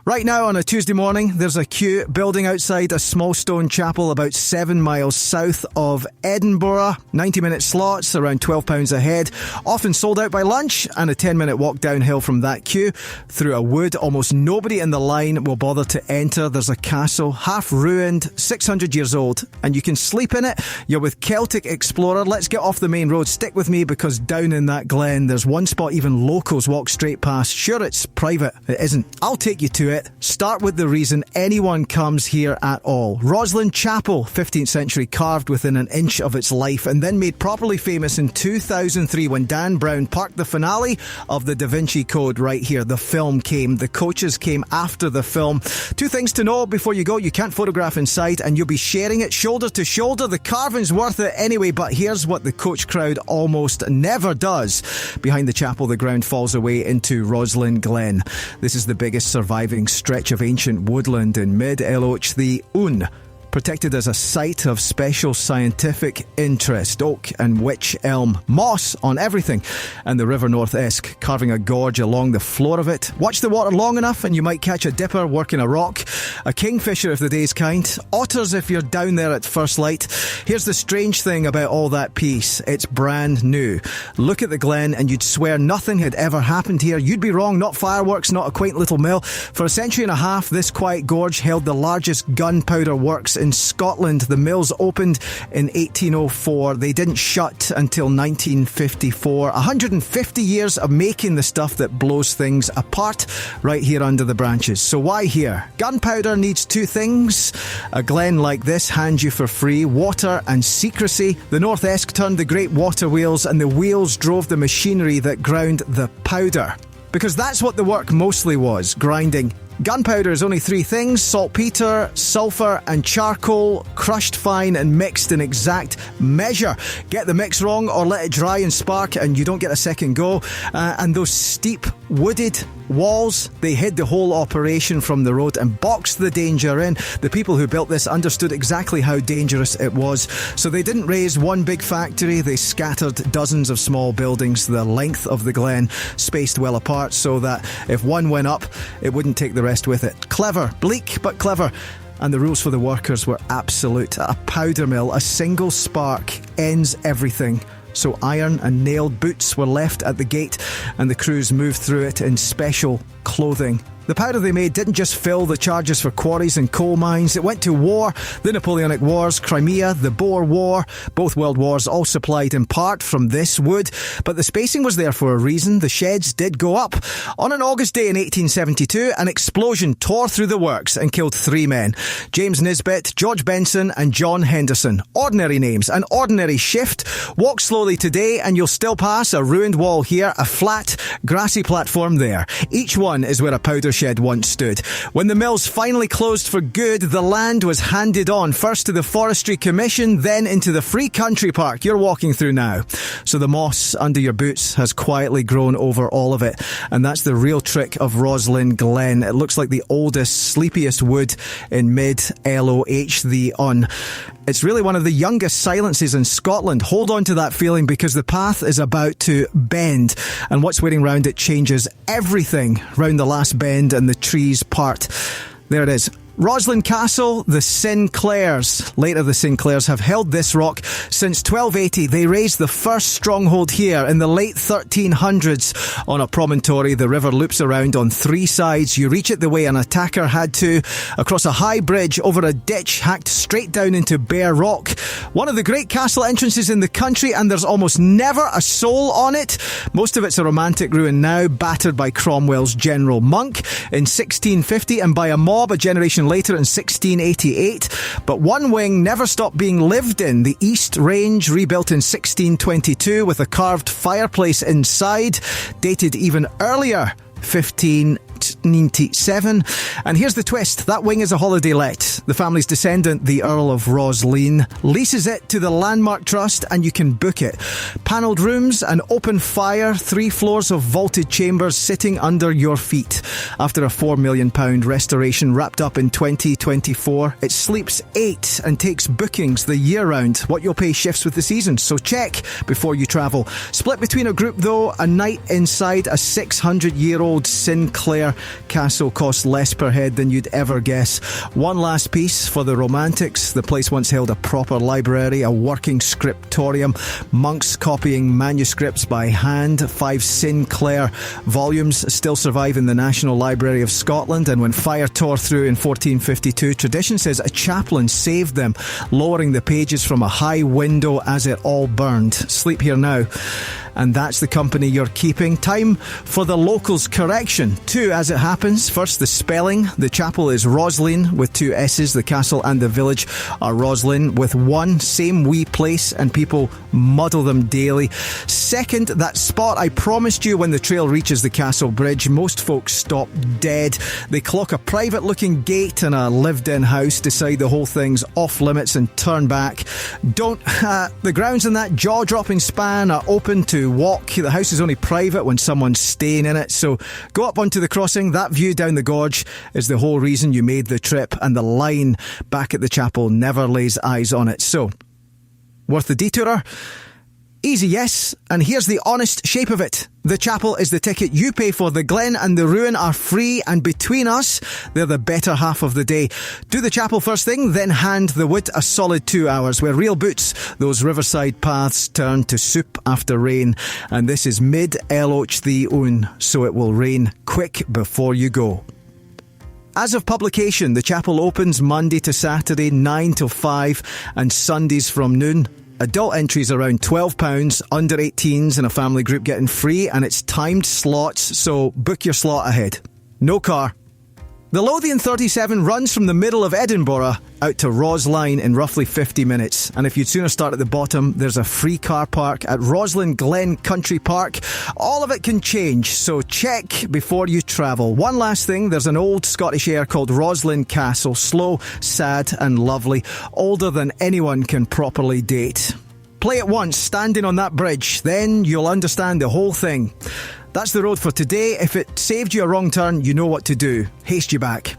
Right now on a Tuesday morning, there's a queue building outside a small stone chapel about 7 miles south of Edinburgh. 90-minute slots, around £12 a head. Often sold out by lunch, and a 10-minute walk downhill from that queue through a wood. Almost nobody in the line will bother to enter. There's a castle, half ruined, 600 years old, and you can sleep in it. You're with Celtic Explorer. Let's get off the main road. Stick with me, because down in that glen, there's one spot even locals walk straight past. Sure, it's private. It isn't. I'll take you to it. Start with the reason anyone comes here at all. Rosslyn Chapel, 15th century, carved within an inch of its life, and then made properly famous in 2003 when Dan Brown parked the finale of the Da Vinci Code right here. The film came. The coaches came after the film. Two things to know before you go. You can't photograph inside, and you'll be sharing it shoulder to shoulder. The carving's worth it anyway, but here's what the coach crowd almost never does. Behind the chapel, the ground falls away into Roslin Glen. This is the biggest surviving stretch of ancient woodland in mid-Eloch, the Un, protected as a site of special scientific interest. Oak and wych elm, moss on everything, and the river North Esk carving a gorge along the floor of it. Watch the water long enough and you might catch a dipper working a rock, a kingfisher if the day's kind, otters if you're down there at first light. Here's the strange thing about all that piece. It's brand new. Look at the glen and you'd swear nothing had ever happened here. You'd be wrong. Not fireworks, not a quaint little mill. For a century and a half, this quiet gorge held the largest gunpowder works in Scotland. The mills opened in 1804. They didn't shut until 1954. 150 years of making the stuff that blows things apart right here under the branches. So why here? Gunpowder needs two things. A glen like this hands you for free water and secrecy. The North Esk turned the great water wheels, and the wheels drove the machinery that ground the powder. Because that's what the work mostly was, grinding. Gunpowder is only three things: saltpeter, sulphur and charcoal, crushed fine and mixed in exact measure. Get the mix wrong or let it dry and spark and you don't get a second go. And those steep wooded walls, they hid the whole operation from the road and boxed the danger in. The people who built this understood exactly how dangerous it was. So they didn't raise one big factory, they scattered dozens of small buildings the length of the glen, spaced well apart so that if one went up, it wouldn't take the rest with it. Clever, bleak but clever. And the rules for the workers were absolute. At a powder mill, a single spark ends everything. So iron and nailed boots were left at the gate, and the crews moved through it in special clothing. The powder they made didn't just fill the charges for quarries and coal mines. It went to war, the Napoleonic Wars, Crimea, the Boer War. Both world wars all supplied in part from this wood. But the spacing was there for a reason. The sheds did go up. On an August day in 1872, an explosion tore through the works and killed three men. James Nisbet, George Benson and John Henderson. Ordinary names, an ordinary shift. Walk slowly today and you'll still pass a ruined wall here, a flat, grassy platform there. Each one is where a powder shed once stood. When the mills finally closed for good, the land was handed on, first to the Forestry Commission, then into the Free Country Park you're walking through now. So the moss under your boots has quietly grown over all of it, and that's the real trick of Roslin Glen. It looks like the oldest, sleepiest wood in mid-Eloch, the Un. It's really one of the youngest silences in Scotland. Hold on to that feeling, because the path is about to bend, and what's waiting round it changes everything round the last bend and the trees part. There it is. Roslin Castle, the Sinclairs. Later, the Sinclairs have held this rock since 1280. They raised the first stronghold here in the late 1300s. On a promontory, the river loops around on three sides. You reach it the way an attacker had to, across a high bridge, over a ditch hacked straight down into bare rock. One of the great castle entrances in the country, and there's almost never a soul on it. Most of it's a romantic ruin now, battered by Cromwell's General Monk in 1650 and by a mob a generation later in 1688, but one wing never stopped being lived in. The East Range, rebuilt in 1622 with a carved fireplace inside, dated even earlier, 1597. And here's the twist. That wing is a holiday let. The family's descendant, the Earl of Roslin, leases it to the Landmark Trust and you can book it. Panelled rooms, an open fire, 3 floors of vaulted chambers sitting under your feet. After a £4 million restoration wrapped up in 2024, it sleeps 8 and takes bookings the year round. What you'll pay shifts with the season, so check before you travel. Split between a group though, a night inside a 600-year-old St Clair Castle costs less per head than you'd ever guess. One last piece for the romantics. The place once held a proper library, a working scriptorium, monks copying manuscripts by hand. 5 St Clair volumes still survive in the National Library of Scotland, and when fire tore through in 1452, tradition says a chaplain saved them, lowering the pages from a high window as it all burned. Sleep here now. And that's the company you're keeping. Time for the locals correction. 2 as it happens. First, the spelling. The chapel is Roslin with 2 S's. The castle and the village are Roslin with 1. Same wee place, and people muddle them daily. Second, that spot I promised you when the trail reaches the castle bridge. Most folks stop dead. They clock a private looking gate and a lived in house, decide the whole thing's off limits and turn back. The grounds in that jaw dropping span are open to walk. The house is only private when someone's staying in it, so go up onto the crossing. That view down the gorge is the whole reason you made the trip, and the line back at the chapel never lays eyes on it. So, worth the detour? Easy yes, and here's the honest shape of it. The chapel is the ticket you pay for. The Glen and the ruin are free, and between us, they're the better half of the day. Do the chapel first thing, then hand the wood a solid 2 hours, where real boots, those riverside paths turn to soup after rain. And this is mid-Eloch the Un, so it will rain quick before you go. As of publication, the chapel opens Monday to Saturday, 9 till 5, and Sundays from noon. Adult entries around £12, under 18s in a family group getting free, and it's timed slots, so book your slot ahead. No car. The Lothian 37 runs from the middle of Edinburgh out to Roslin in roughly 50 minutes. And if you'd sooner start at the bottom, there's a free car park at Roslin Glen Country Park. All of it can change, so check before you travel. One last thing, there's an old Scottish air called Roslin Castle. Slow, sad and lovely. Older than anyone can properly date. Play it once, standing on that bridge, then you'll understand the whole thing. That's the road for today. If it saved you a wrong turn, you know what to do. Haste you back.